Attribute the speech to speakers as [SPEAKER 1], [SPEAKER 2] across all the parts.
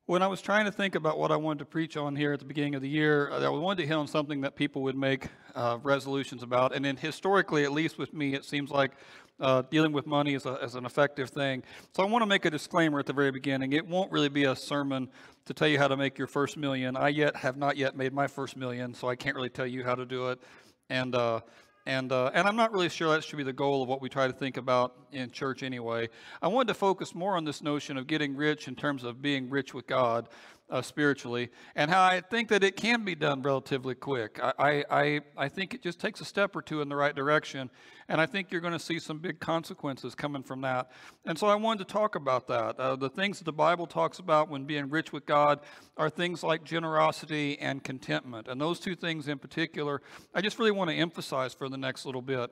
[SPEAKER 1] When I was trying to think about what I wanted to preach on here at the beginning of the year, I wanted to hit on something that people would make resolutions about. And then historically, at least with me, it seems like dealing with money is an effective thing. So I want to make a disclaimer at the very beginning. It won't really be a sermon to tell you how to make your first million. I have not yet made my first million, so I can't really tell you how to do it. And I'm not really sure that should be the goal of what we try to think about in church anyway. I wanted to focus more on this notion of getting rich in terms of being rich with God spiritually, and how I think that it can be done relatively quick. I think it just takes a step or two in the right direction, and I think you're going to see some big consequences coming from that. And so I wanted to talk about that. The things that the Bible talks about when being rich with God are things like generosity and contentment. And those two things in particular, I just really want to emphasize for the next little bit.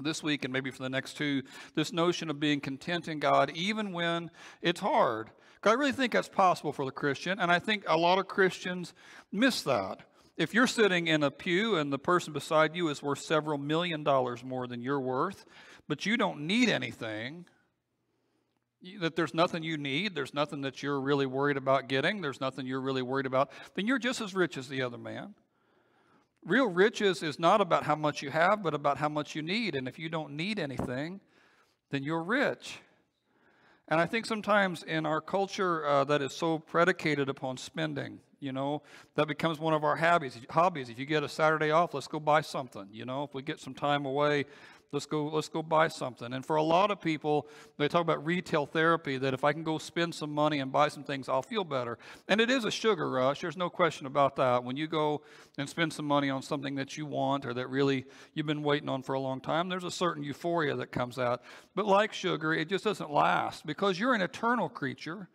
[SPEAKER 1] This week and maybe for the next two, this notion of being content in God even when it's hard. Because I really think that's possible for the Christian, and I think a lot of Christians miss that. If you're sitting in a pew and the person beside you is worth several $1 million more than you're worth, but you don't need anything, that there's nothing you need, there's nothing that you're really worried about getting, there's nothing you're really worried about, then you're just as rich as the other man. Real riches is not about how much you have, but about how much you need. And if you don't need anything, then you're rich. And I think sometimes in our culture that is so predicated upon spending, that becomes one of our hobbies. If you get a Saturday off, let's go buy something. If we get some time away, let's go buy something. And for a lot of people, they talk about retail therapy, that if I can go spend some money and buy some things, I'll feel better. And it is a sugar rush. There's no question about that. When you go and spend some money on something that you want or that really you've been waiting on for a long time, there's a certain euphoria that comes out. But like sugar, it just doesn't last because you're an eternal creature.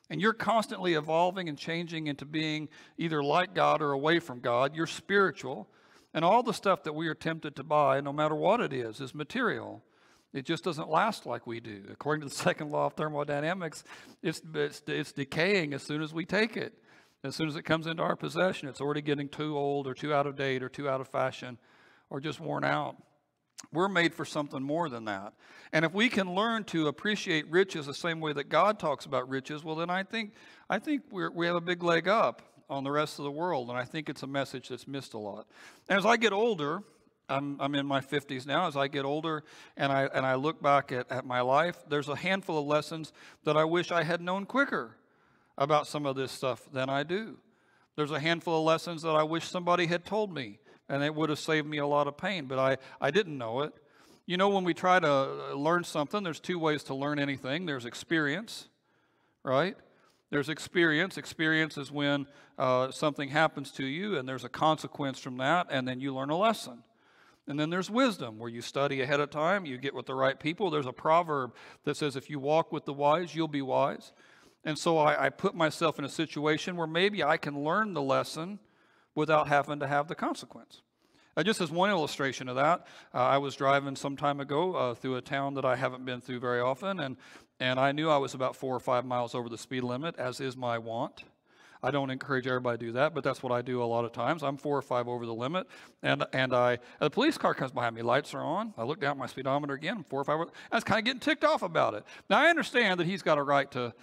[SPEAKER 1] And you're constantly evolving and changing into being either like God or away from God. You're spiritual. And all the stuff that we are tempted to buy, no matter what it is material. It just doesn't last like we do. According to the second law of thermodynamics, it's decaying as soon as we take it. As soon as it comes into our possession, it's already getting too old or too out of date or too out of fashion or just worn out. We're made for something more than that. And if we can learn to appreciate riches the same way that God talks about riches, well, then I think we have a big leg up on the rest of the world. And I think it's a message that's missed a lot. And as I get older, I'm in my 50s now. As I get older and I look back at my life, there's a handful of lessons that I wish I had known quicker about some of this stuff than I do. There's a handful of lessons that I wish somebody had told me, and it would have saved me a lot of pain, but I didn't know it. When we try to learn something, there's two ways to learn anything. There's experience, right? There's experience. Experience is when something happens to you, and there's a consequence from that, and then you learn a lesson. And then there's wisdom, where you study ahead of time, you get with the right people. There's a proverb that says, if you walk with the wise, you'll be wise. And so I put myself in a situation where maybe I can learn the lesson without having to have the consequence. Just as one illustration of that, I was driving some time ago through a town that I haven't been through very often, and I knew I was about 4 or 5 miles over the speed limit, as is my wont. I don't encourage everybody to do that, but that's what I do a lot of times. I'm 4 or 5 over the limit, and a police car comes behind me. Lights are on. I look down at my speedometer again. 4 or 5. I was kind of getting ticked off about it. Now I understand that he's got a right to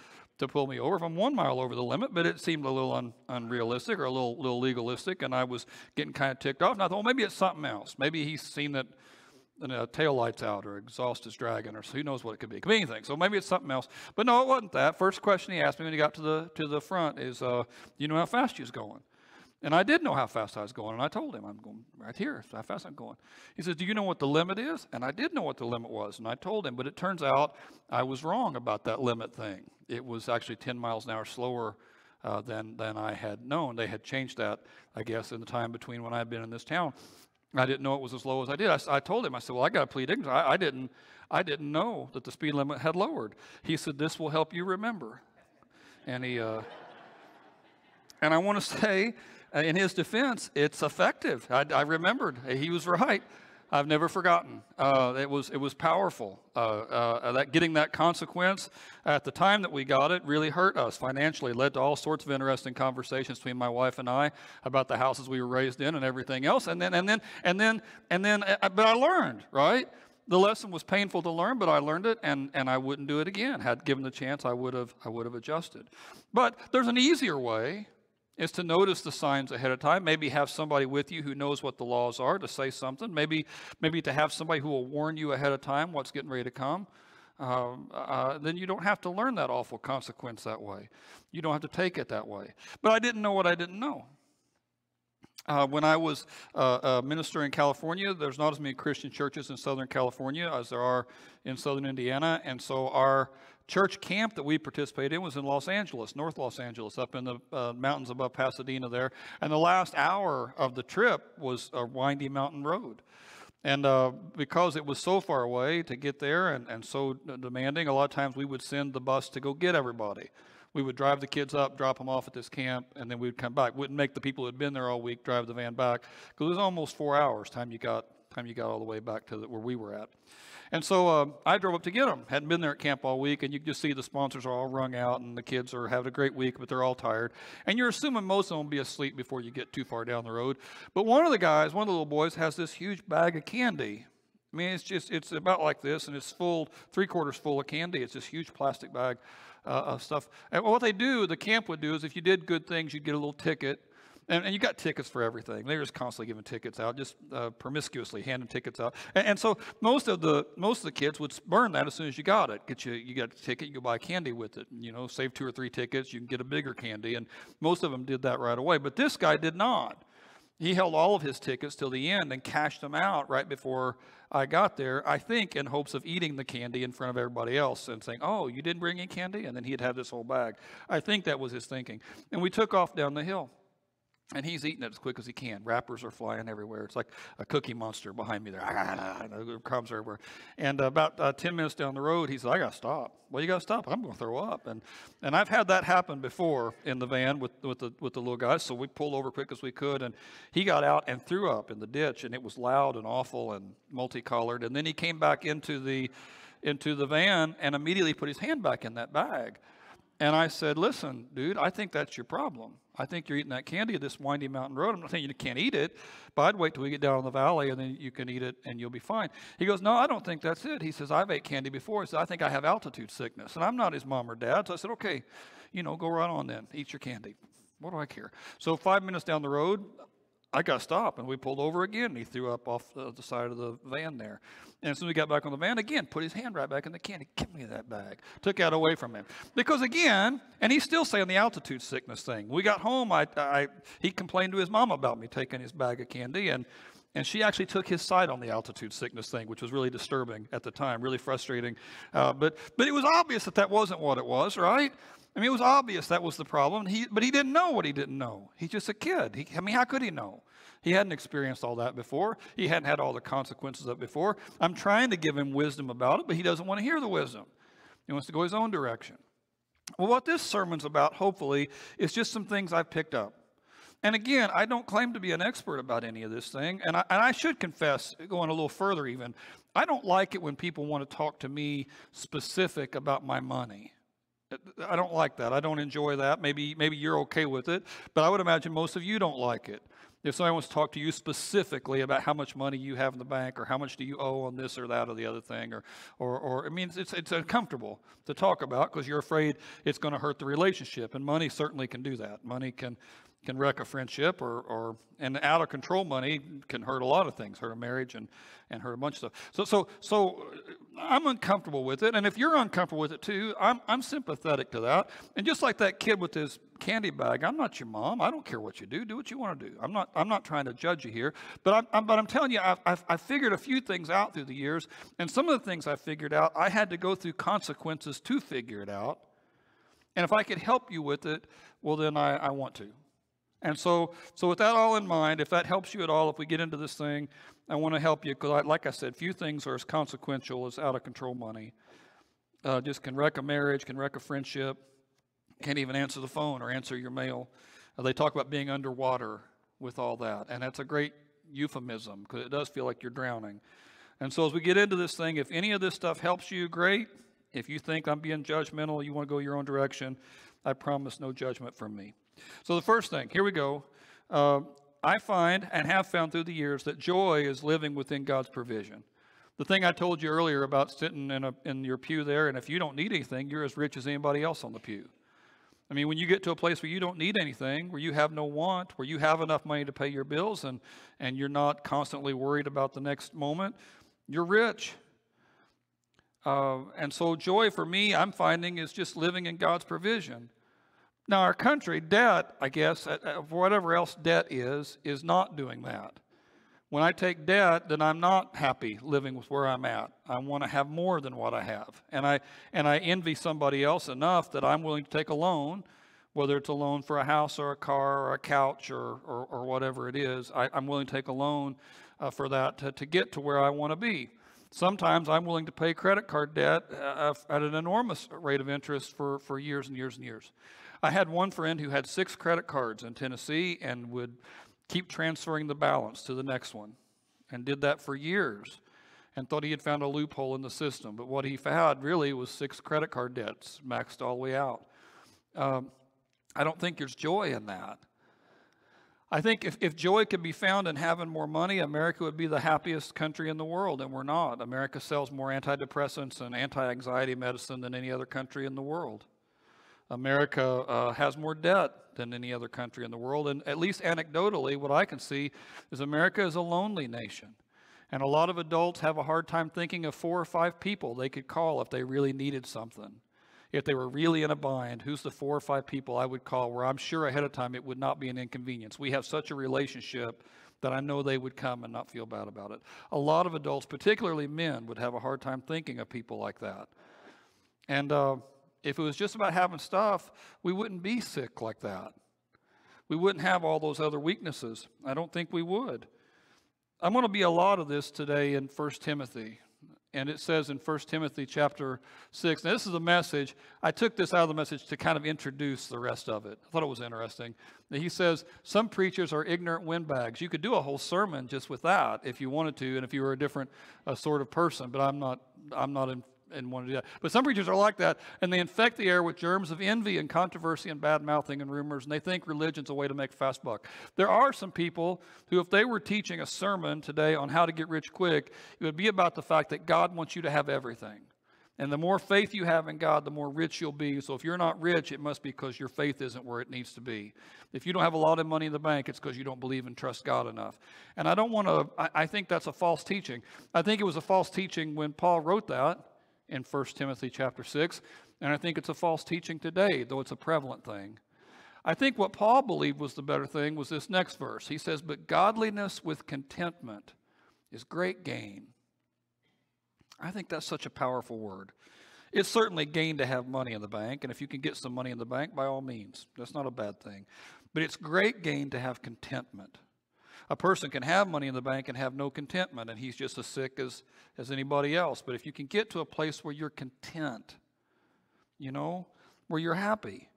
[SPEAKER 1] pull me over if I'm 1 mile over the limit, but it seemed a little unrealistic or a little legalistic, and I was getting kind of ticked off. And I thought, well, maybe it's something else. Maybe he's seen that tail light's out or exhaust is dragging, or who knows what it could be. It could be anything. So maybe it's something else. But no, it wasn't that. First question he asked me when he got to the front is, do you know how fast you was going? And I did know how fast I was going, and I told him, I'm going right here, that's how fast I'm going. He says, do you know what the limit is? And I did know what the limit was, and I told him, but it turns out I was wrong about that limit thing. It was actually 10 miles an hour slower than I had known. They had changed that, I guess, in the time between when I had been in this town. I didn't know it was as low as I did. I told him, I said, well, I got to plead ignorance. I didn't know that the speed limit had lowered. He said, this will help you remember. And and I want to say, in his defense, it's effective. I remembered. He was right. I've never forgotten. It was powerful. That getting that consequence at the time that we got it really hurt us financially. It led to all sorts of interesting conversations between my wife and I about the houses we were raised in and everything else. But I learned, right? The lesson was painful to learn, but I learned it, and I wouldn't do it again. Had given the chance, I would have adjusted. But there's an easier way, is to notice the signs ahead of time. Maybe have somebody with you who knows what the laws are to say something. Maybe to have somebody who will warn you ahead of time what's getting ready to come. Then you don't have to learn that awful consequence that way. You don't have to take it that way. But I didn't know what I didn't know. When I was a minister in California, there's not as many Christian churches in Southern California as there are in Southern Indiana. And so our church camp that we participated in was in Los Angeles, North Los Angeles, up in the mountains above Pasadena there. And the last hour of the trip was a windy mountain road. And because it was so far away to get there and so demanding, a lot of times we would send the bus to go get everybody. We would drive the kids up, drop them off at this camp, and then we would come back. Wouldn't make the people who had been there all week drive the van back, because it was almost 4 hours time you got all the way back to where we were at. And so I drove up to get them. Hadn't been there at camp all week, and you can just see the sponsors are all wrung out, and the kids are having a great week, but they're all tired. And you're assuming most of them will be asleep before you get too far down the road. But one of the little boys, has this huge bag of candy. I mean, it's about like this, and it's full, 3/4 full of candy. It's this huge plastic bag of stuff. And what the camp would do is, if you did good things, you'd get a little ticket. And you got tickets for everything. They were just constantly giving tickets out, just promiscuously handing tickets out. And so most of the kids would burn that as soon as you got it. You got a ticket, you go buy candy with it. Save 2 or 3 tickets, you can get a bigger candy. And most of them did that right away. But this guy did not. He held all of his tickets till the end and cashed them out right before I got there, I think in hopes of eating the candy in front of everybody else and saying, "Oh, you didn't bring any candy?" And then he'd have this whole bag. I think that was his thinking. And we took off down the hill. And he's eating it as quick as he can. Wrappers are flying everywhere. It's like a cookie monster behind me there. Crumbs are everywhere. And about 10 minutes down the road, he said, "I got to stop." "Well, you got to stop. I'm going to throw up." And I've had that happen before in the van with the little guys. So we pulled over quick as we could. And he got out and threw up in the ditch. And it was loud and awful and multicolored. And then he came back into the van and immediately put his hand back in that bag. And I said, "Listen, dude, I think that's your problem. I think you're eating that candy at this windy mountain road. I'm not saying you can't eat it, but I'd wait till we get down in the valley and then you can eat it and you'll be fine." He goes, "No, I don't think that's it." He says, "I've ate candy before." He said, "I think I have altitude sickness." And I'm not his mom or dad. So I said, "Okay, go right on then. Eat your candy. What do I care?" So 5 minutes down the road, I got to stop, and we pulled over again, and he threw up off the side of the van there. And as soon as we got back on the van, again, put his hand right back in the candy. "Give me that bag." Took that away from him. Because again, and he's still saying the altitude sickness thing. We got home, he complained to his mom about me taking his bag of candy, and she actually took his side on the altitude sickness thing, which was really disturbing at the time, really frustrating. But it was obvious that wasn't what it was, right? I mean, it was obvious that was the problem. But he didn't know what he didn't know. He's just a kid. How could he know? He hadn't experienced all that before. He hadn't had all the consequences of it before. I'm trying to give him wisdom about it, but he doesn't want to hear the wisdom. He wants to go his own direction. Well, what this sermon's about, hopefully, is just some things I've picked up. And again, I don't claim to be an expert about any of this thing. And I should confess, going a little further even, I don't like it when people want to talk to me specific about my money. I don't like that. I don't enjoy that. Maybe you're okay with it, but I would imagine most of you don't like it. If somebody wants to talk to you specifically about how much money you have in the bank, or how much do you owe on this or that or the other thing, or I mean, it's uncomfortable to talk about because you're afraid it's going to hurt the relationship, and money certainly can do that. Money can wreck a friendship, and out of control money can hurt a lot of things, hurt a marriage and hurt a bunch of stuff. So I'm uncomfortable with it, and if you're uncomfortable with it too, I'm sympathetic to that. And just like that kid with his candy bag, I'm not your mom. I don't care what you do. Do what you want to do. I'm not trying to judge you here, but I'm telling you, I've figured a few things out through the years, and some of the things I figured out, I had to go through consequences to figure it out. And if I could help you with it, well, then I want to. And so with that all in mind, if that helps you at all, if we get into this thing, I want to help you because, like I said, few things are as consequential as out-of-control money. Just can wreck a marriage, can wreck a friendship, can't even answer the phone or answer your mail. They talk about being underwater with all that, and that's a great euphemism because it does feel like you're drowning. And so as we get into this thing, if any of this stuff helps you, great. If you think I'm being judgmental, you want to go your own direction, I promise no judgment from me. So the first thing, here we go. I find and have found through the years that joy is living within God's provision. The thing I told you earlier about sitting in your pew there, and if you don't need anything, you're as rich as anybody else on the pew. I mean, when you get to a place where you don't need anything, where you have no want, where you have enough money to pay your bills, and you're not constantly worried about the next moment, you're rich. And so joy for me, I'm finding, is just living in God's provision. Now, our country, debt, I guess, for whatever else debt is not doing that. When I take debt, then I'm not happy living with where I'm at. I want to have more than what I have. And I envy somebody else enough that I'm willing to take a loan, whether it's a loan for a house or a car or a couch or whatever it is. I'm willing to take a loan for that to get to where I want to be. Sometimes I'm willing to pay credit card debt at an enormous rate of interest for years and years and years. I had one friend who had 6 credit cards in Tennessee and would keep transferring the balance to the next one, and did that for years and thought he had found a loophole in the system. But what he found really was 6 credit card debts maxed all the way out. I don't think there's joy in that. I think if joy could be found in having more money, America would be the happiest country in the world, and we're not. America sells more antidepressants and anti-anxiety medicine than any other country in the world. America has more debt than any other country in the world. And at least anecdotally, what I can see is America is a lonely nation. And a lot of adults have a hard time thinking of 4 or 5 people they could call if they really needed something. If they were really in a bind, who's the 4 or 5 people I would call where I'm sure ahead of time it would not be an inconvenience? We have such a relationship that I know they would come and not feel bad about it. A lot of adults, particularly men, would have a hard time thinking of people like that. And if it was just about having stuff, we wouldn't be sick like that. We wouldn't have all those other weaknesses. I don't think we would. I'm going to be a lot of this today in 1 Timothy. And it says in 1 Timothy chapter 6, now this is a message. I took this out of the message to kind of introduce the rest of it. I thought it was interesting. He says, some preachers are ignorant windbags. You could do a whole sermon just with that if you wanted to, and if you were a different sort of person, but I'm not and want to do that. But some preachers are like that, and they infect the air with germs of envy and controversy and bad-mouthing and rumors, and they think religion's a way to make fast buck. There are some people who, if they were teaching a sermon today on how to get rich quick, it would be about the fact that God wants you to have everything. And the more faith you have in God, the more rich you'll be. So if you're not rich, it must be because your faith isn't where it needs to be. If you don't have a lot of money in the bank, it's because you don't believe and trust God enough. And I think that's a false teaching. I think it was a false teaching when Paul wrote that in 1 Timothy chapter 6, and I think it's a false teaching today, though it's a prevalent thing. I think what Paul believed was the better thing was this next verse. He says, but godliness with contentment is great gain. I think that's such a powerful word. It's certainly gain to have money in the bank, and if you can get some money in the bank, by all means, that's not a bad thing. But it's great gain to have contentment. A person can have money in the bank and have no contentment, and he's just as sick as anybody else. But if you can get to a place where you're content, where you're happy.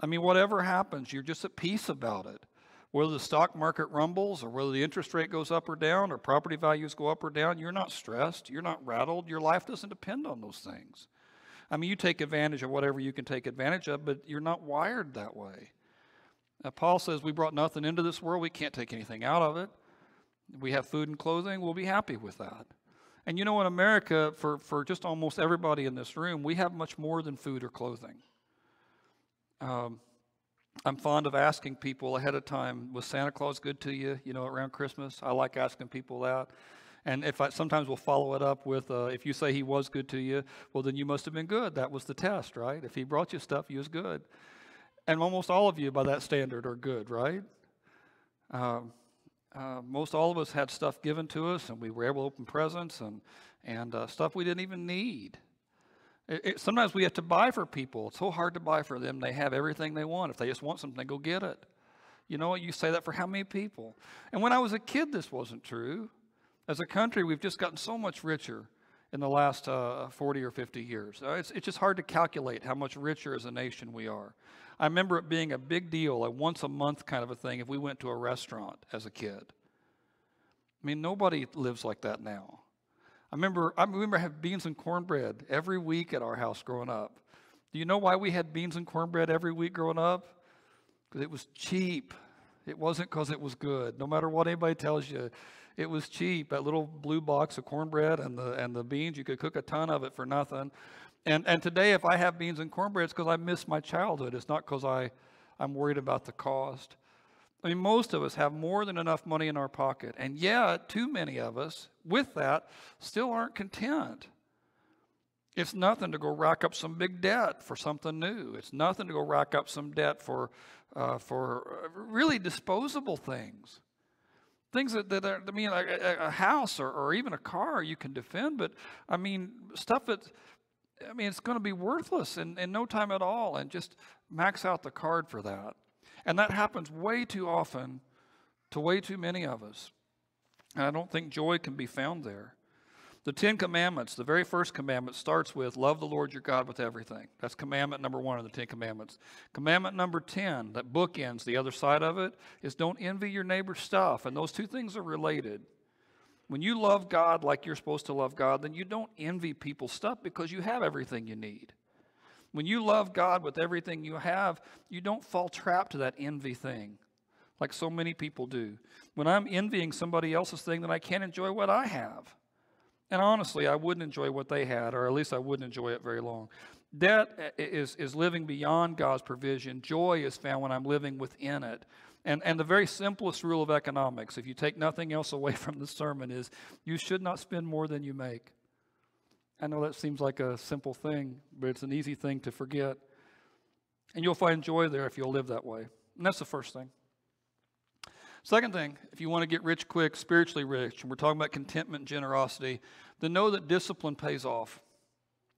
[SPEAKER 1] I mean, whatever happens, you're just at peace about it. Whether the stock market rumbles or whether the interest rate goes up or down or property values go up or down, you're not stressed. You're not rattled. Your life doesn't depend on those things. I mean, you take advantage of whatever you can take advantage of, but you're not wired that way. Paul says we brought nothing into this world. We can't take anything out of it. We have food and clothing. We'll be happy with that. And in America, for just almost everybody in this room, we have much more than food or clothing. I'm fond of asking people ahead of time, was Santa Claus good to you, around Christmas? I like asking people that. And sometimes we'll follow it up with, if you say he was good to you, well, then you must have been good. That was the test, right? If he brought you stuff, he was good. And almost all of you, by that standard, are good, right? Most all of us had stuff given to us, and we were able to open presents and stuff we didn't even need. Sometimes we have to buy for people. It's so hard to buy for them. They have everything they want. If they just want something, they go get it. You know what? You say that for how many people? And when I was a kid, this wasn't true. As a country, we've just gotten so much richer in the last 40 or 50 years. It's just hard to calculate how much richer as a nation we are. I remember it being a big deal, a once a month kind of a thing, if we went to a restaurant as a kid. I mean, nobody lives like that now. I remember having beans and cornbread every week at our house growing up. Do you know why we had beans and cornbread every week growing up? Because it was cheap. It wasn't because it was good. No matter what anybody tells you, it was cheap. That little blue box of cornbread and the beans, you could cook a ton of it for nothing. And today, if I have beans and cornbread, it's because I miss my childhood. It's not because I'm worried about the cost. I mean, most of us have more than enough money in our pocket. And yet, too many of us, with that, still aren't content. It's nothing to go rack up some big debt for something new. It's nothing to go rack up some debt for really disposable things. Things that are, I mean, a house or even a car you can defend, but I mean, stuff that, I mean, it's going to be worthless in no time at all, and just max out the card for that. And that happens way too often to way too many of us. And I don't think joy can be found there. The 10 Commandments, the very first commandment starts with love the Lord your God with everything. That's commandment number 1 of the 10 Commandments. Commandment number 10, that bookends the other side of it, is don't envy your neighbor's stuff. And those two things are related. When you love God like you're supposed to love God, then you don't envy people's stuff because you have everything you need. When you love God with everything you have, you don't fall trapped to that envy thing like so many people do. When I'm envying somebody else's thing, then I can't enjoy what I have. And honestly, I wouldn't enjoy what they had, or at least I wouldn't enjoy it very long. Debt is living beyond God's provision. Joy is found when I'm living within it. And the very simplest rule of economics, if you take nothing else away from the sermon, is you should not spend more than you make. I know that seems like a simple thing, but it's an easy thing to forget. And you'll find joy there if you'll live that way. And that's the first thing. Second thing, if you want to get rich quick, spiritually rich, and we're talking about contentment and generosity, then know that discipline pays off.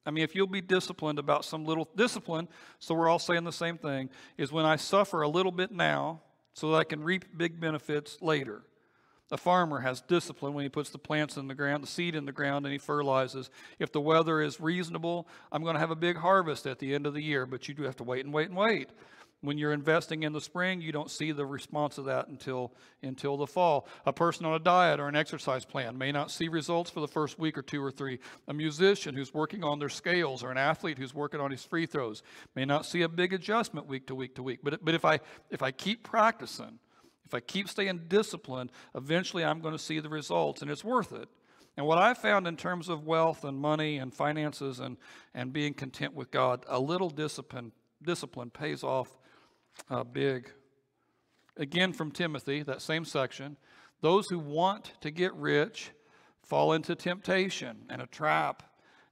[SPEAKER 1] I mean, if you'll be disciplined about some little discipline, so we're all saying the same thing, is when I suffer a little bit now so that I can reap big benefits later. A farmer has discipline when he puts the plants in the ground, the seed in the ground, and he fertilizes. If the weather is reasonable, I'm going to have a big harvest at the end of the year, but you do have to wait and wait and wait. When you're investing in the spring, you don't see the response of that until the fall. A person on a diet or an exercise plan may not see results for the first week or 2 or 3. A musician who's working on their scales or an athlete who's working on his free throws may not see a big adjustment week to week to week. But if I keep practicing, if I keep staying disciplined, eventually I'm going to see the results, and it's worth it. And what I found in terms of wealth and money and finances and being content with God, a little discipline pays off big. Again, from Timothy, that same section, those who want to get rich fall into temptation and a trap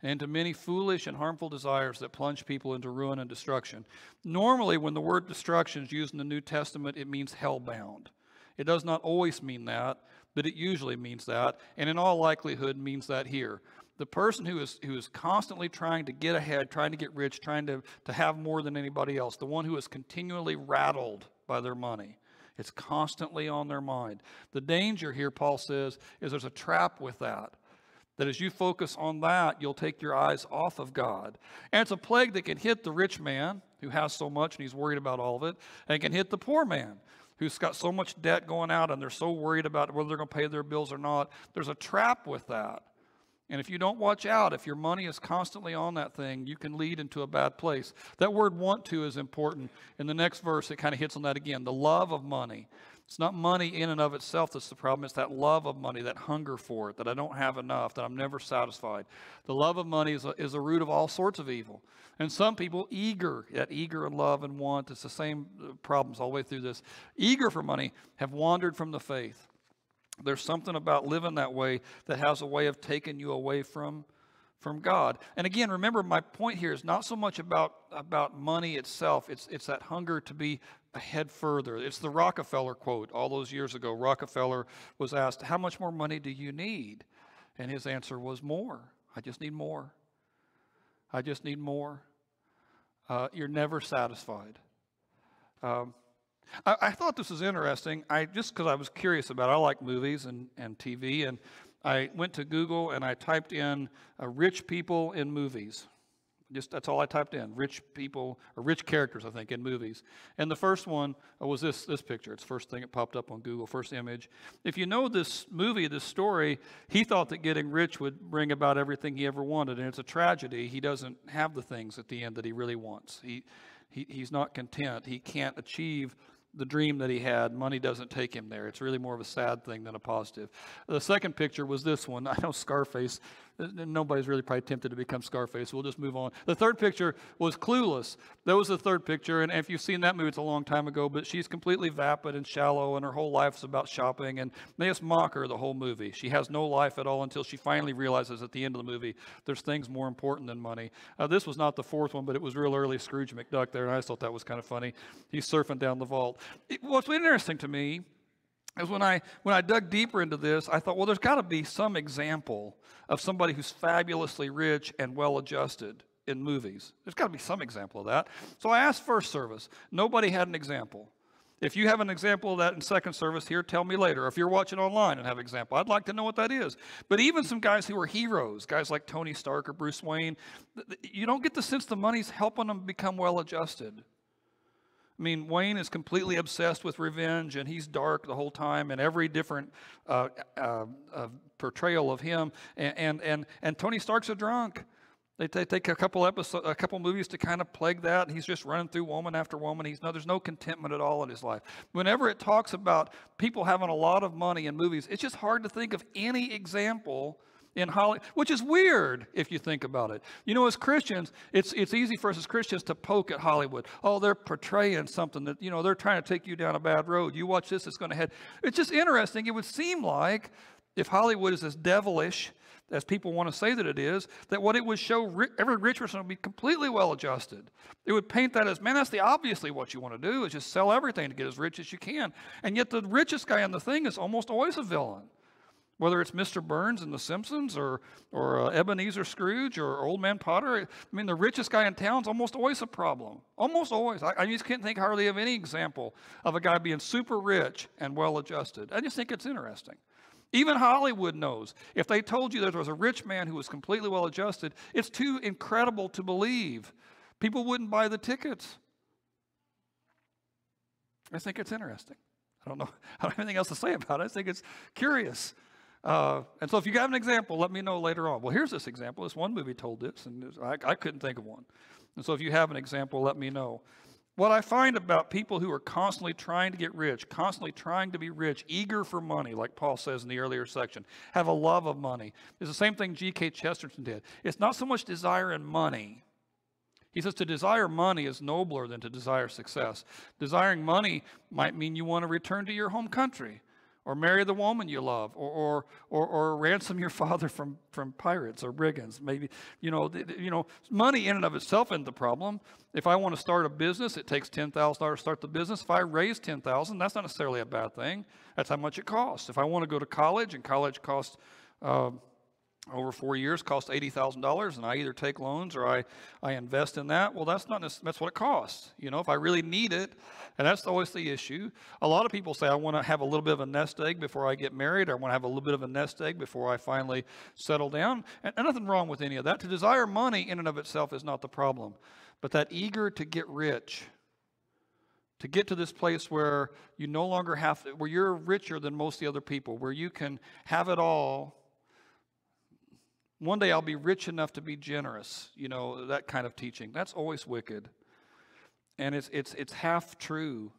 [SPEAKER 1] and into many foolish and harmful desires that plunge people into ruin and destruction. Normally, when the word destruction is used in the New Testament, it means hellbound. It does not always mean that, but it usually means that, and in all likelihood means that here. The person who is constantly trying to get ahead, trying to get rich, trying to have more than anybody else, the one who is continually rattled by their money. It's constantly on their mind. The danger here, Paul says, is there's a trap with that. That as you focus on that, you'll take your eyes off of God. And it's a plague that can hit the rich man who has so much and he's worried about all of it, and it can hit the poor man who's got so much debt going out and they're so worried about whether they're going to pay their bills or not. There's a trap with that. And if you don't watch out, if your money is constantly on that thing, you can lead into a bad place. That word want to is important. In the next verse, it kind of hits on that again. The love of money. It's not money in and of itself that's the problem. It's that love of money, that hunger for it, that I don't have enough, that I'm never satisfied. The love of money is a root of all sorts of evil. And some people that eager and love and want, it's the same problems all the way through this. Eager for money have wandered from the faith. There's something about living that way that has a way of taking you away from God. And again, remember, my point here is not so much about money itself. It's that hunger to be ahead further. It's the Rockefeller quote all those years ago. Rockefeller was asked, how much more money do you need? And his answer was more. I just need more. I just need more. You're never satisfied. I thought this was interesting. Just because I was curious about it. I like movies and TV, and I went to Google and I typed in rich people in movies. That's all I typed in, rich people, or rich characters, I think, in movies. And the first one was this picture. It's the first thing that popped up on Google, first image. If you know this movie, this story, he thought that getting rich would bring about everything he ever wanted, and it's a tragedy. He doesn't have the things at the end that he really wants. He's not content. He can't achieve the dream that he had. Money doesn't take him there. It's really more of a sad thing than a positive. The second picture was this one. I know Scarface. Nobody's really probably tempted to become Scarface. We'll just move on. The third picture was Clueless. That was the third picture. And if you've seen that movie, it's a long time ago. But she's completely vapid and shallow, and her whole life's about shopping. And they just mock her the whole movie. She has no life at all until she finally realizes at the end of the movie there's things more important than money. This was not the fourth one, but it was real early Scrooge McDuck there. And I just thought that was kind of funny. He's surfing down the vault. What's interesting to me is when I dug deeper into this, I thought, well, there's got to be some example of somebody who's fabulously rich and well-adjusted in movies. There's got to be some example of that. So I asked first service. Nobody had an example. If you have an example of that in second service here, tell me later. If you're watching online and have an example, I'd like to know what that is. But even some guys who are heroes, guys like Tony Stark or Bruce Wayne, you don't get the sense the money's helping them become well-adjusted. I mean, Wayne is completely obsessed with revenge, and he's dark the whole time, and every different portrayal of him. And Tony Stark's a drunk. They take a couple movies to kind of plague that, and he's just running through woman after woman. There's no contentment at all in his life. Whenever it talks about people having a lot of money in movies, it's just hard to think of any example in Hollywood, which is weird if you think about it. You know, as Christians, it's easy for us as Christians to poke at Hollywood. Oh, they're portraying something that, they're trying to take you down a bad road. You watch this, it's going to head. It's just interesting. It would seem like if Hollywood is as devilish as people want to say that it is, that what it would show, every rich person would be completely well-adjusted. It would paint that as, man, that's obviously what you want to do, is just sell everything to get as rich as you can. And yet the richest guy on the thing is almost always a villain. Whether it's Mr. Burns in The Simpsons or Ebenezer Scrooge or Old Man Potter, I mean, the richest guy in town is almost always a problem. Almost always. I just can't think hardly of any example of a guy being super rich and well-adjusted. I just think it's interesting. Even Hollywood knows. If they told you there was a rich man who was completely well-adjusted, it's too incredible to believe. People wouldn't buy the tickets. I think it's interesting. I don't have anything else to say about it. I think it's curious. And so if you have an example, let me know later on. Well, here's this example. This one movie told this, and I couldn't think of one. And so if you have an example, let me know. What I find about people who are constantly trying to get rich, constantly trying to be rich, eager for money, like Paul says in the earlier section, have a love of money, is the same thing G.K. Chesterton did. It's not so much desire in money. He says to desire money is nobler than to desire success. Desiring money might mean you want to return to your home country, or marry the woman you love, or ransom your father from pirates or brigands. Maybe, money in and of itself isn't the problem. If I want to start a business, it takes $10,000 to start the business. If I raise $10,000, that's not necessarily a bad thing. That's how much it costs. If I want to go to college, and college costs over 4 years, costs $80,000, and I either take loans or I invest in that. Well, that's what it costs. If I really need it, and that's always the issue. A lot of people say, I want to have a little bit of a nest egg before I get married, or I want to have a little bit of a nest egg before I finally settle down. And nothing wrong with any of that. To desire money in and of itself is not the problem. But that eager to get rich, to get to this place where you no longer where you're richer than most of the other people, where you can have it all. One day I'll be rich enough to be generous, that kind of teaching. That's always wicked. And it's half true.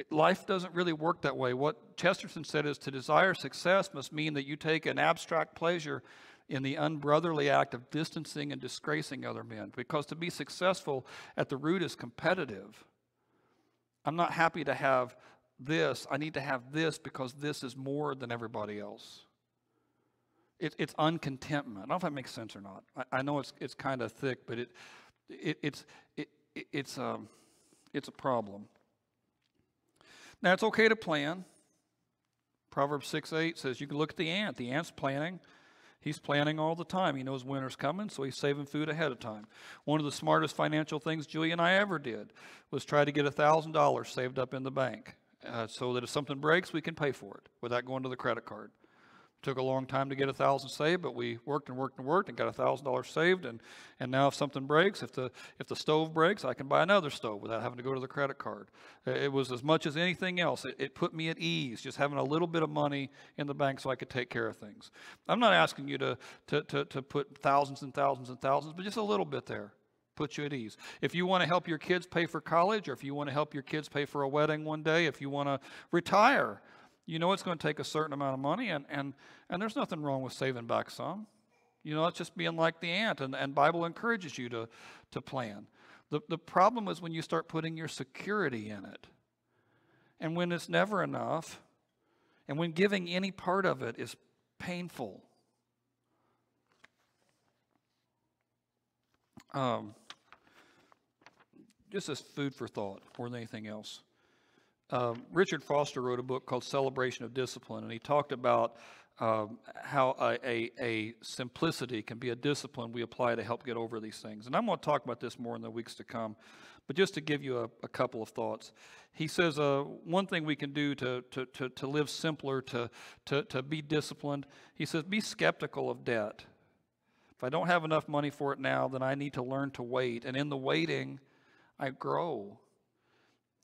[SPEAKER 1] Life doesn't really work that way. What Chesterton said is to desire success must mean that you take an abstract pleasure in the unbrotherly act of distancing and disgracing other men. Because to be successful at the root is competitive. I'm not happy to have this. I need to have this because this is more than everybody else. It's uncontentment. I don't know if that makes sense or not. I know it's kind of thick, but it's a problem. Now, it's okay to plan. Proverbs 6:8 says you can look at the ant. The ant's planning. He's planning all the time. He knows winter's coming, so he's saving food ahead of time. One of the smartest financial things Julie and I ever did was try to get $1,000 saved up in the bank so that if something breaks, we can pay for it without going to the credit card. Took a long time to get $1,000 saved, but we worked and got $1,000 saved. And now if something breaks, if the stove breaks, I can buy another stove without having to go to the credit card. It was as much as anything else. It put me at ease, just having a little bit of money in the bank so I could take care of things. I'm not asking you to put thousands and thousands and thousands, but just a little bit there. put you at ease. If you want to help your kids pay for college, or if you want to help your kids pay for a wedding one day, if you want to retire, you know it's going to take a certain amount of money, and there's nothing wrong with saving back some. You know, it's just being like the ant, and Bible encourages you to plan. The problem is when you start putting your security in it, and when it's never enough, and when giving any part of it is painful. Just as food for thought more than anything else. Richard Foster wrote a book called Celebration of Discipline, and he talked about how a simplicity can be a discipline we apply to help get over these things. And I'm going to talk about this more in the weeks to come, but just to give you a couple of thoughts. He says one thing we can do to live simpler, to be disciplined, he says, be skeptical of debt. If I don't have enough money for it now, then I need to learn to wait. And in the waiting, I grow.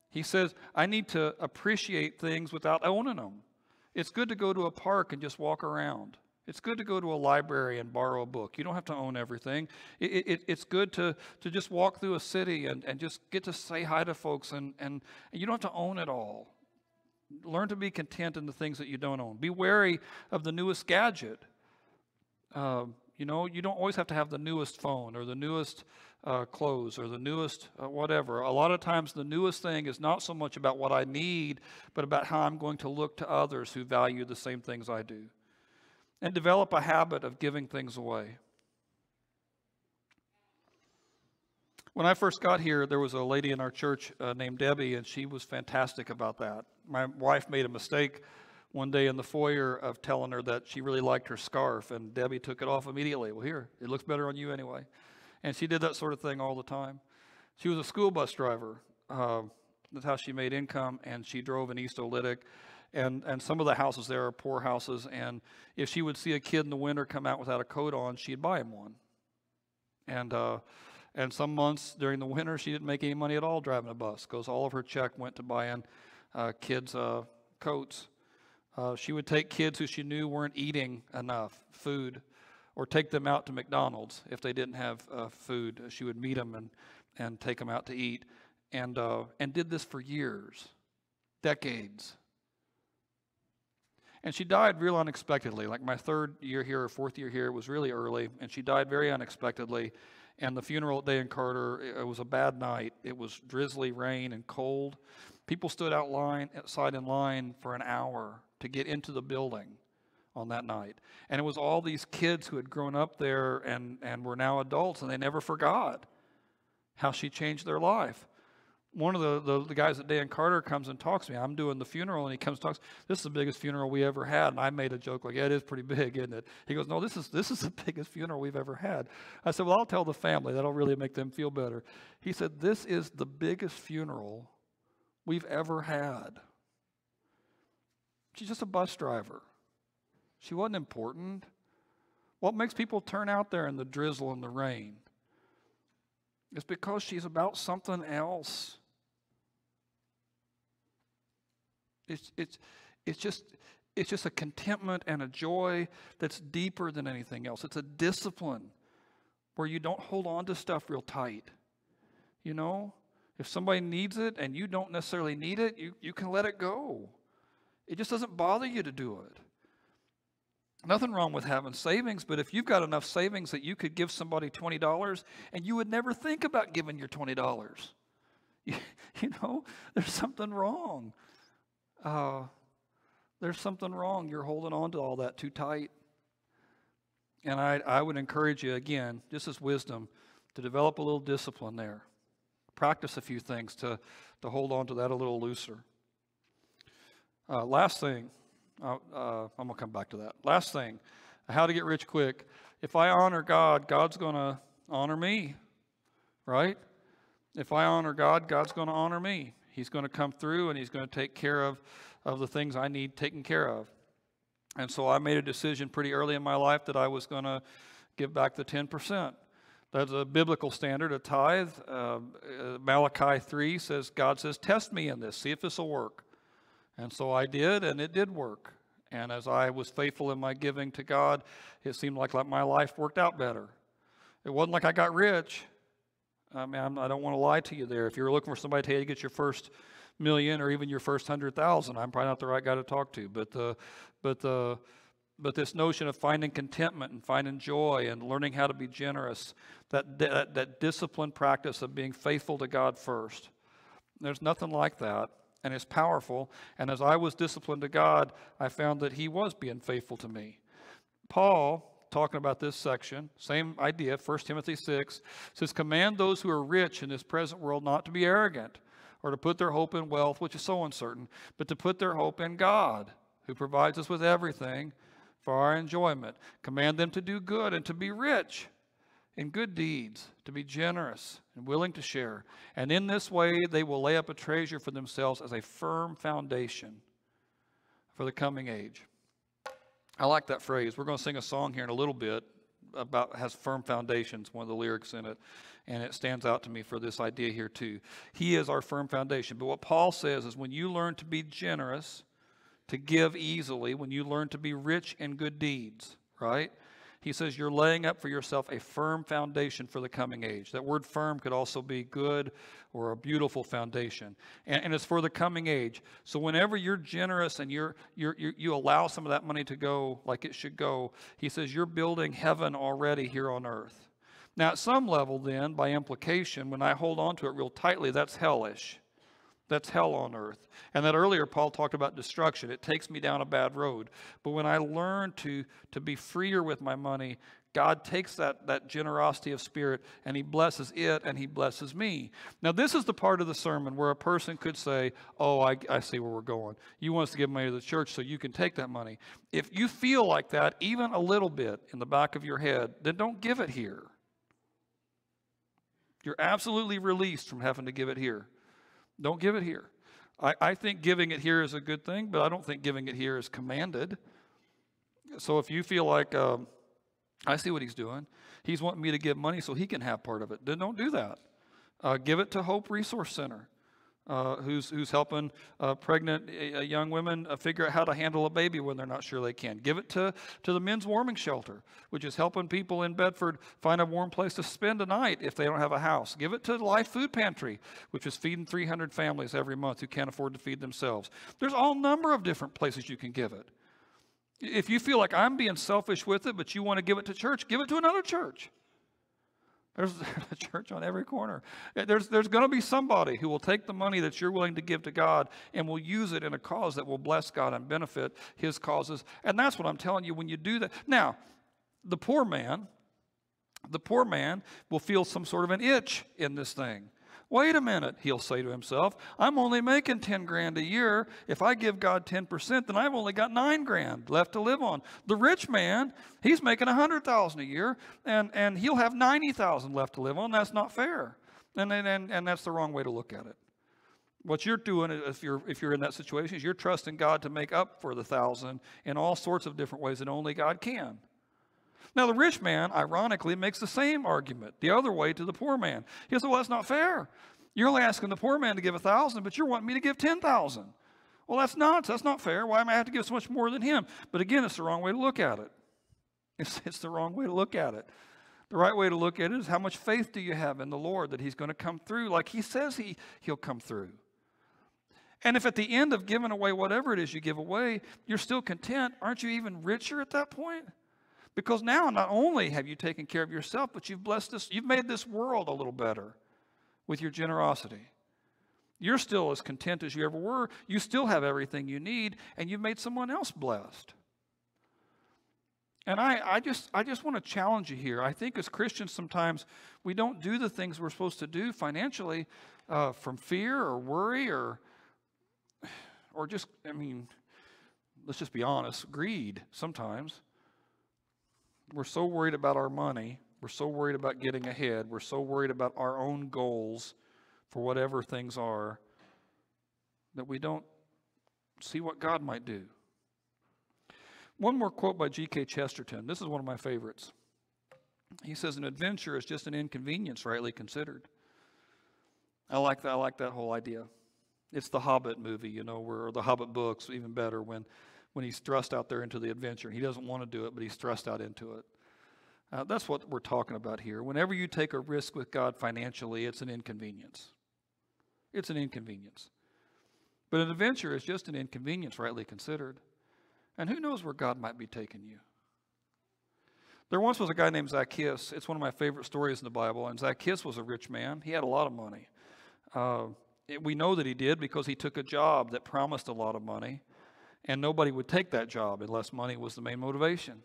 [SPEAKER 1] He says, I need to appreciate things without owning them. It's good to go to a park and just walk around. It's good to go to a library and borrow a book. You don't have to own everything. It's good to just walk through a city and just get to say hi to folks, and you don't have to own it all. Learn to be content in the things that you don't own. Be wary of the newest gadget. You know, you don't always have to have the newest phone or the newest clothes or the newest whatever. A lot of times the newest thing is not so much about what I need, but about how I'm going to look to others who value the same things I do. And develop a habit of giving things away. When I first got here, there was a lady in our church named Debbie, and she was fantastic about that. My wife made a mistake one day in the foyer of telling her that she really liked her scarf, and Debbie took it off immediately. Well, here, it looks better on you anyway. And she did that sort of thing all the time. She was a school bus driver. That's how she made income, and she drove in East Olytic. And some of the houses there are poor houses, and if she would see a kid in the winter come out without a coat on, she'd buy him one. And some months during the winter, she didn't make any money at all driving a bus, because all of her check went to buying kids' coats. She would take kids who she knew weren't eating enough food, or take them out to McDonald's if they didn't have food. She would meet them and take them out to eat, and did this for years, decades. And she died real unexpectedly. Like my third year here or fourth year here was really early, and she died very unexpectedly. And the funeral day in Carter, it was a bad night. It was drizzly rain and cold. People stood outside in line for an hour to get into the building on that night. And it was all these kids who had grown up there and were now adults, and they never forgot how she changed their life. One of the guys at Day and Carter comes and talks to me. I'm doing the funeral, and he comes and talks. This is the biggest funeral we ever had. And I made a joke like, yeah, it is pretty big, isn't it? He goes, no, this is the biggest funeral we've ever had. I said, well, I'll tell the family. That'll really make them feel better. He said, this is the biggest funeral we've ever had. She's just a bus driver. She wasn't important. What makes people turn out there in the drizzle and the rain? It's because she's about something else. It's just a contentment and a joy that's deeper than anything else. It's a discipline where you don't hold on to stuff real tight. You know, if somebody needs it and you don't necessarily need it, you can let it go. It just doesn't bother you to do it. Nothing wrong with having savings, but if you've got enough savings that you could give somebody $20 and you would never think about giving your $20, you know, there's something wrong. There's something wrong. You're holding on to all that too tight. And I would encourage you, again, just as wisdom, to develop a little discipline there. Practice a few things to hold on to that a little looser. Last thing. I'm going to come back to that. Last thing, how to get rich quick. If I honor God, God's going to honor me, right? If I honor God, God's going to honor me. He's going to come through, and he's going to take care of the things I need taken care of. And so I made a decision pretty early in my life that I was going to give back the 10%. That's a biblical standard, a tithe. Malachi 3 says, God says, test me in this, see if this will work. And so I did, and it did work. And as I was faithful in my giving to God, it seemed like my life worked out better. It wasn't like I got rich. I mean, I don't want to lie to you there. If you're looking for somebody to tell you to get your first million or even your first 100,000, I'm probably not the right guy to talk to. But this notion of finding contentment and finding joy and learning how to be generous, that disciplined practice of being faithful to God first, there's nothing like that. And it's powerful. And as I was disciplined to God, I found that He was being faithful to me. Paul, talking about this section, same idea, 1 Timothy 6, says, command those who are rich in this present world not to be arrogant or to put their hope in wealth, which is so uncertain, but to put their hope in God, who provides us with everything for our enjoyment. Command them to do good and to be rich in good deeds, to be generous and willing to share. And in this way, they will lay up a treasure for themselves as a firm foundation for the coming age. I like that phrase. We're going to sing a song here in a little bit about has firm foundations, one of the lyrics in it, and it stands out to me for this idea here too. He is our firm foundation. But what Paul says is when you learn to be generous, to give easily, when you learn to be rich in good deeds, right? He says you're laying up for yourself a firm foundation for the coming age. That word firm could also be good or a beautiful foundation. And it's for the coming age. So whenever you're generous and you allow some of that money to go like it should go, he says you're building heaven already here on earth. Now at some level then, by implication, when I hold on to it real tightly, that's hellish. That's hell on earth. And that earlier Paul talked about destruction. It takes me down a bad road. But when I learn to be freer with my money, God takes that generosity of spirit and He blesses it and He blesses me. Now this is the part of the sermon where a person could say, oh, I see where we're going. You want us to give money to the church so you can take that money. If you feel like that, even a little bit in the back of your head, then don't give it here. You're absolutely released from having to give it here. Don't give it here. I think giving it here is a good thing, but I don't think giving it here is commanded. So if you feel like, I see what he's doing. He's wanting me to give money so he can have part of it. Then don't do that. Give it to Hope Resource Center, who's helping pregnant young women figure out how to handle a baby when they're not sure they can. Give it to the men's warming shelter, which is helping people in Bedford find a warm place to spend a night if they don't have a house. Give it to the Life Food Pantry, which is feeding 300 families every month who can't afford to feed themselves. There's all number of different places you can give it. If you feel like I'm being selfish with it, but you want to give it to church, give it to another church. There's a church on every corner. There's going to be somebody who will take the money that you're willing to give to God and will use it in a cause that will bless God and benefit His causes. And that's what I'm telling you when you do that. Now, the poor man will feel some sort of an itch in this thing. Wait a minute, he'll say to himself, I'm only making 10 grand a year. If I give God 10%, then I've only got 9 grand left to live on. The rich man, he's making 100,000 a year, and he'll have 90,000 left to live on. That's not fair. And that's the wrong way to look at it. What you're doing if you're in that situation is you're trusting God to make up for the 1,000 in all sorts of different ways that only God can. Now, the rich man, ironically, makes the same argument the other way to the poor man. He says, well, that's not fair. You're only asking the poor man to give 1,000, but you're wanting me to give 10,000. Well, that's nuts. That's not fair. Why am I have to give so much more than him? But again, it's the wrong way to look at it. It's the wrong way to look at it. The right way to look at it is how much faith do you have in the Lord that He's going to come through like He says He'll come through. And if at the end of giving away whatever it is you give away, you're still content, aren't you even richer at that point? Because now not only have you taken care of yourself, but you've blessed this, you've made this world a little better with your generosity. You're still as content as you ever were. You still have everything you need, and you've made someone else blessed. And I just want to challenge you here. I think as Christians sometimes we don't do the things we're supposed to do financially from fear or worry or just, let's just be honest, greed sometimes. We're so worried about our money. We're so worried about getting ahead. We're so worried about our own goals for whatever things are that we don't see what God might do. One more quote by G.K. Chesterton. This is one of my favorites. He says, an adventure is just an inconvenience rightly considered. I like that whole idea. It's the Hobbit movie, or the Hobbit books, even better, when he's thrust out there into the adventure. He doesn't want to do it, but he's thrust out into it. That's what we're talking about here. Whenever you take a risk with God financially, it's an inconvenience. It's an inconvenience. But an adventure is just an inconvenience, rightly considered. And who knows where God might be taking you? There once was a guy named Zacchaeus. It's one of my favorite stories in the Bible. And Zacchaeus was a rich man. He had a lot of money. We know that he did because he took a job that promised a lot of money. And nobody would take that job unless money was the main motivation.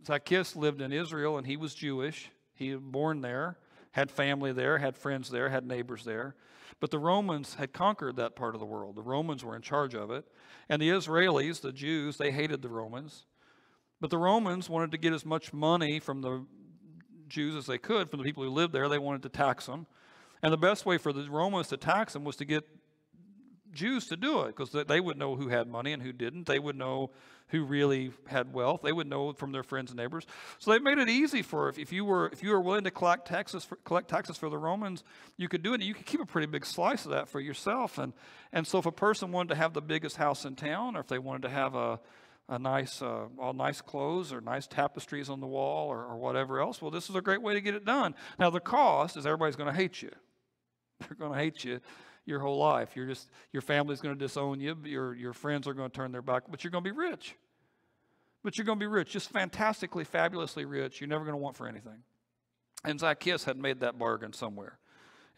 [SPEAKER 1] Zacchaeus lived in Israel, and he was Jewish. He was born there, had family there, had friends there, had neighbors there. But the Romans had conquered that part of the world. The Romans were in charge of it. And the Israelis, the Jews, they hated the Romans. But the Romans wanted to get as much money from the Jews as they could, from the people who lived there. They wanted to tax them. And the best way for the Romans to tax them was to get Jews to do it, because they would know who had money and who didn't. They would know who really had wealth. They would know from their friends and neighbors. So they made it easy for, if you were willing to collect taxes for the Romans, you could do it, and you could keep a pretty big slice of that for yourself. And so if a person wanted to have the biggest house in town, or if they wanted to have all nice clothes or nice tapestries on the wall or whatever else, well, this is a great way to get it done. Now the cost is everybody's going to hate you. They're going to hate you your whole life. Your family's going to disown you. Your friends are going to turn their back, but you're going to be rich. But you're going to be rich, just fantastically, fabulously rich. You're never going to want for anything. And Zacchaeus had made that bargain somewhere,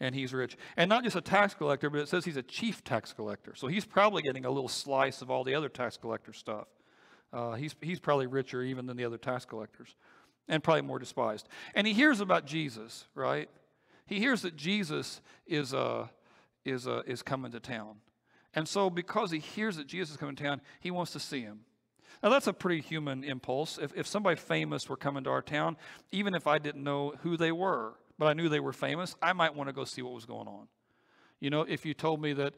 [SPEAKER 1] and he's rich. And not just a tax collector, but it says he's a chief tax collector. So he's probably getting a little slice of all the other tax collector stuff. He's probably richer even than the other tax collectors, and probably more despised. And he hears about Jesus, right? He hears that Jesus is coming to town. And so because he hears that Jesus is coming to town, he wants to see him. Now that's a pretty human impulse. If somebody famous were coming to our town, even if I didn't know who they were, but I knew they were famous, I might want to go see what was going on. You know, if you told me that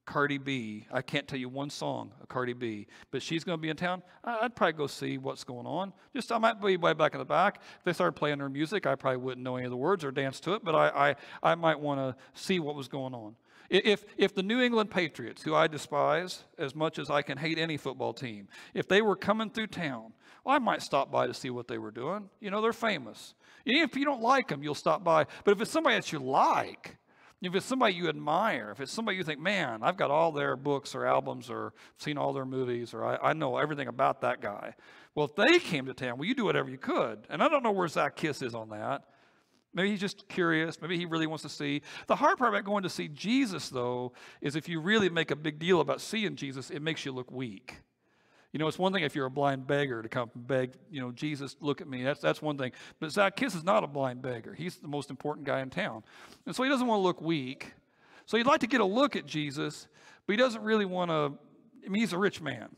[SPEAKER 1] Cardi B, I can't tell you one song of Cardi B, but she's going to be in town, I'd probably go see what's going on. I might be way back in the back. If they started playing her music, I probably wouldn't know any of the words or dance to it, but I might want to see what was going on. If the New England Patriots, who I despise as much as I can hate any football team, if they were coming through town, well, I might stop by to see what they were doing. You know, they're famous. Even if you don't like them, you'll stop by. But if it's somebody that you like, if it's somebody you admire, if it's somebody you think, man, I've got all their books or albums or seen all their movies, or I know everything about that guy. Well, if they came to town, well, you do whatever you could. And I don't know where Zacchaeus is on that. Maybe he's just curious. Maybe he really wants to see. The hard part about going to see Jesus, though, is if you really make a big deal about seeing Jesus, it makes you look weak. You know, it's one thing if you're a blind beggar to come and beg, you know, Jesus, look at me. That's one thing. But Zacchaeus is not a blind beggar. He's the most important guy in town. And so he doesn't want to look weak. So he'd like to get a look at Jesus, but he doesn't really want to. I mean, he's a rich man.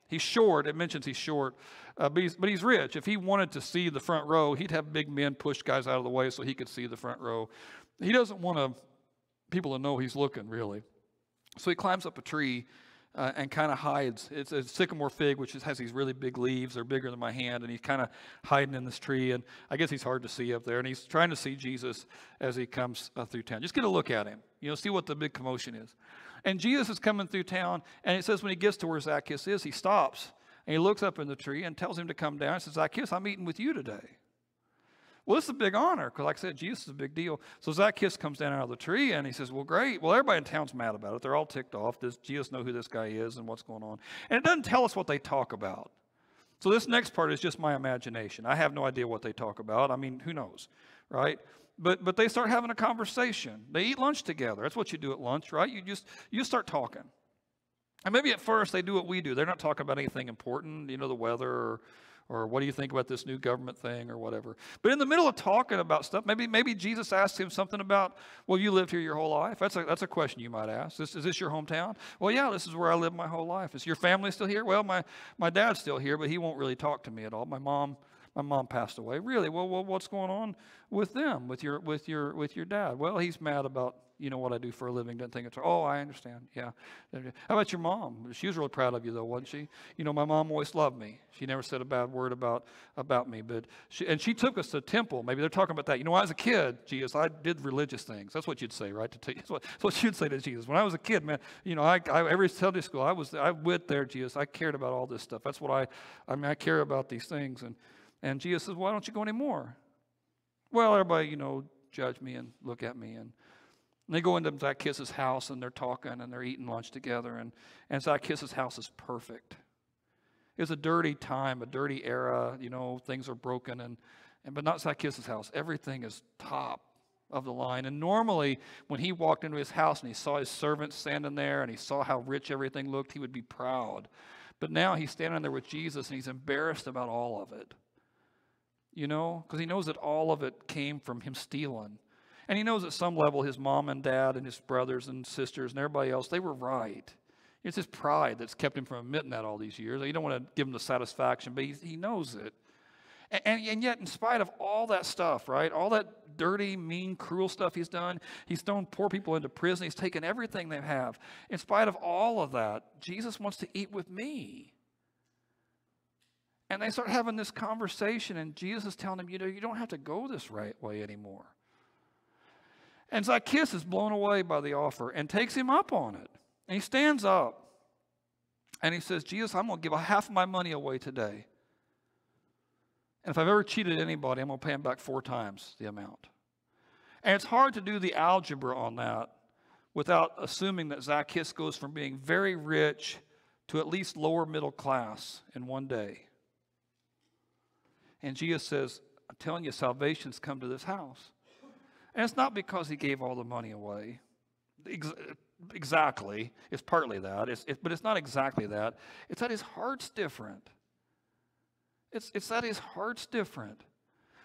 [SPEAKER 1] He's short. It mentions he's short, but he's rich. If he wanted to see the front row, he'd have big men push guys out of the way so he could see the front row. He doesn't want people to know he's looking, really. So he climbs up a tree and kind of hides. It's a sycamore fig, which has these really big leaves. They're bigger than my hand, and he's kind of hiding in this tree. And I guess he's hard to see up there. And he's trying to see Jesus as he comes through town. Just get a look at him. You know, see what the big commotion is. And Jesus is coming through town, and it says when he gets to where Zacchaeus is, he stops, and he looks up in the tree and tells him to come down. He says, Zacchaeus, I'm eating with you today. Well, this is a big honor, because like I said, Jesus is a big deal. So Zacchaeus comes down out of the tree, and he says, well, great. Well, everybody in town's mad about it. They're all ticked off. Does Jesus know who this guy is and what's going on? And it doesn't tell us what they talk about. So this next part is just my imagination. I have no idea what they talk about. I mean, who knows, right? But they start having a conversation. They eat lunch together. That's what you do at lunch, right? You just start talking. And maybe at first they do what we do. They're not talking about anything important, you know, the weather or what do you think about this new government thing or whatever. But in the middle of talking about stuff, maybe Jesus asked him something about, well, you lived here your whole life? That's a question you might ask. Is this your hometown? Well, yeah, this is where I lived my whole life. Is your family still here? Well, my dad's still here, but he won't really talk to me at all. My mom My mom passed away. Really? Well, what's going on with them, with your dad? Well, he's mad about, what I do for a living. Doesn't think it's, oh, I understand. Yeah. How about your mom? She was really proud of you, though, wasn't she? My mom always loved me. She never said a bad word about me. But she took us to the temple. Maybe they're talking about that. When I was a kid, Jesus, I did religious things. That's what you'd say, right? That's what you'd say to Jesus. When I was a kid, man, I every Sunday school, I went there, Jesus. I cared about all this stuff. That's what I care about these things. And Jesus says, why don't you go anymore? Well, everybody, judge me and look at me. And they go into Zacchaeus' house, and they're talking, and they're eating lunch together. And Zacchaeus' house is perfect. It was a dirty time, a dirty era. Things are broken. But not Zacchaeus' house. Everything is top of the line. And normally, when he walked into his house and he saw his servants standing there, and he saw how rich everything looked, he would be proud. But now he's standing there with Jesus, and he's embarrassed about all of it. Because he knows that all of it came from him stealing. And he knows at some level his mom and dad and his brothers and sisters and everybody else, they were right. It's his pride that's kept him from admitting that all these years. You don't want to give him the satisfaction, but he knows it. And yet, in spite of all that stuff, right, all that dirty, mean, cruel stuff he's done, he's thrown poor people into prison, he's taken everything they have. In spite of all of that, Jesus wants to eat with me. And they start having this conversation, and Jesus is telling them, you don't have to go this right way anymore. And Zacchaeus is blown away by the offer and takes him up on it. And he stands up, and he says, Jesus, I'm going to give half of my money away today. And if I've ever cheated anybody, I'm going to pay him back 4 times the amount. And it's hard to do the algebra on that without assuming that Zacchaeus goes from being very rich to at least lower middle class in one day. And Jesus says, I'm telling you, salvation's come to this house. And it's not because he gave all the money away. Exactly. It's partly that. But it's not exactly that. It's that his heart's different. It's that his heart's different.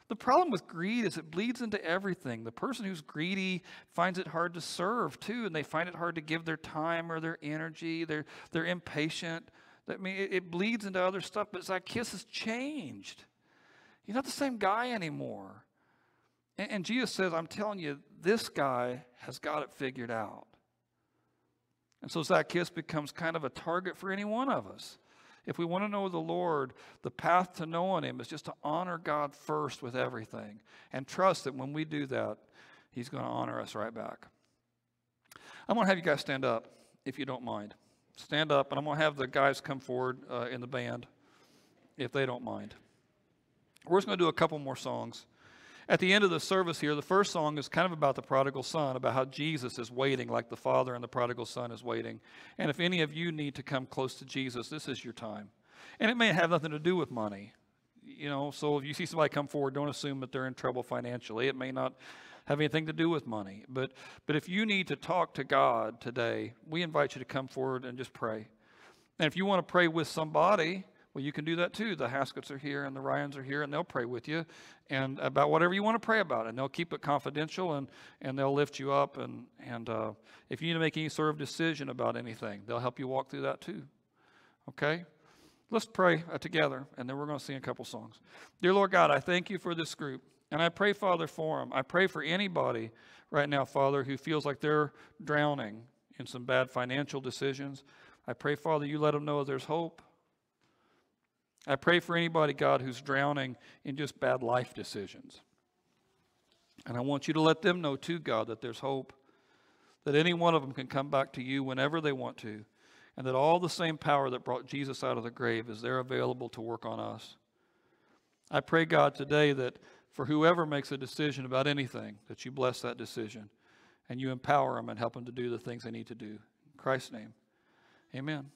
[SPEAKER 1] The problem with greed is it bleeds into everything. The person who's greedy finds it hard to serve, too, and they find it hard to give their time or their energy. They're impatient. It bleeds into other stuff, but Zacchaeus has changed. He's not the same guy anymore. And Jesus says, I'm telling you, this guy has got it figured out. And so Zacchaeus becomes kind of a target for any one of us. If we want to know the Lord, the path to knowing him is just to honor God first with everything and trust that when we do that, he's going to honor us right back. I'm going to have you guys stand up, if you don't mind. Stand up, and I'm going to have the guys come forward in the band, if they don't mind. We're just going to do a couple more songs. At the end of the service here, the first song is kind of about the prodigal son, about how Jesus is waiting like the father and the prodigal son is waiting. And if any of you need to come close to Jesus, this is your time. And it may have nothing to do with money. So if you see somebody come forward, don't assume that they're in trouble financially. It may not have anything to do with money. But if you need to talk to God today, we invite you to come forward and just pray. And if you want to pray with somebody, well, you can do that too. The Hasketts are here and the Ryans are here, and they'll pray with you and about whatever you want to pray about. And they'll keep it confidential, and they'll lift you up. And if you need to make any sort of decision about anything, they'll help you walk through that too. Okay? Let's pray together, and then we're going to sing a couple songs. Dear Lord God, I thank you for this group. And I pray, Father, for them. I pray for anybody right now, Father, who feels like they're drowning in some bad financial decisions. I pray, Father, you let them know there's hope. I pray for anybody, God, who's drowning in just bad life decisions. And I want you to let them know, too, God, that there's hope, that any one of them can come back to you whenever they want to, and that all the same power that brought Jesus out of the grave is there available to work on us. I pray, God, today that for whoever makes a decision about anything, that you bless that decision, and you empower them and help them to do the things they need to do. In Christ's name, amen.